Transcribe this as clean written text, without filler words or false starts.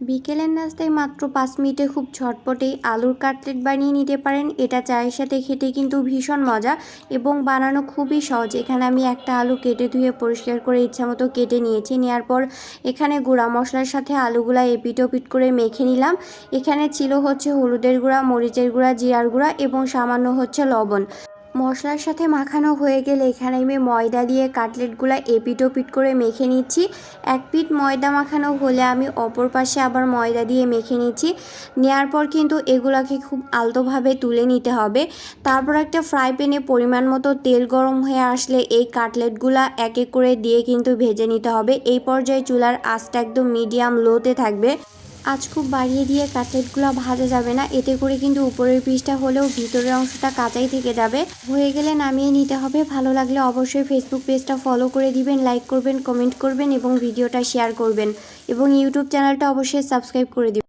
বিকেলের নাস্তায় মাত্র 5 মিনিটে খুব ঝটপটেই আলুর কাটলেট বানিয়ে নিতে পারেন। এটা চায়ের সাথে খেতে কিন্তু ভীষণ মজা এবং বানানো খুবই সহজ। এখানে আমি একটা আলু কেটে ধুয়ে পরিষ্কার করে ইচ্ছামতো কেটে নিয়েছি। নেওয়ার পর এখানে গুঁড়া মশলার সাথে আলুগুলা এপিট ওপিট করে মেখে নিলাম। এখানে ছিল হচ্ছে হলুদের গুঁড়া, মরিচের গুঁড়া, জিরার গুঁড়া এবং সামান্য হচ্ছে লবণ। মশলার সাথে মাখানো হয়ে গেলে এখানে আমি ময়দা দিয়ে কাটলেটগুলো এপিট ওপিট করে মেখে নিচ্ছি। এক পিঠ ময়দা মাখানো হলে আমি অপর পাশে আবার ময়দা দিয়ে মেখে নিচ্ছি। নেওয়ার পর কিন্তু এগুলাকে খুব আলতোভাবে তুলে নিতে হবে। তারপর একটা ফ্রাই প্যানে পরিমাণ মতো তেল গরম হয়ে আসলে এই কাটলেটগুলা এক এক করে দিয়ে কিন্তু ভেজে নিতে হবে। এই পর্যায়ে চুলার আঁচটা একদম মিডিয়াম লোতে থাকবে। আঁচ খুব বাড়িয়ে দিয়ে কাটলেটগুলো ভাজা যাবে না, এতে করে কিন্তু উপরের পিসটা হলেও ভিতরের অংশটা কাঁচাই থেকে যাবে। হয়ে গেলে নামিয়ে নিতে হবে। ভালো লাগলে অবশ্যই ফেসবুক পেজটা ফলো করে দিবেন, লাইক করবেন, কমেন্ট করবেন এবং ভিডিওটা শেয়ার করবেন এবং ইউটিউব চ্যানেলটা অবশ্যই সাবস্ক্রাইব করে দিবেন।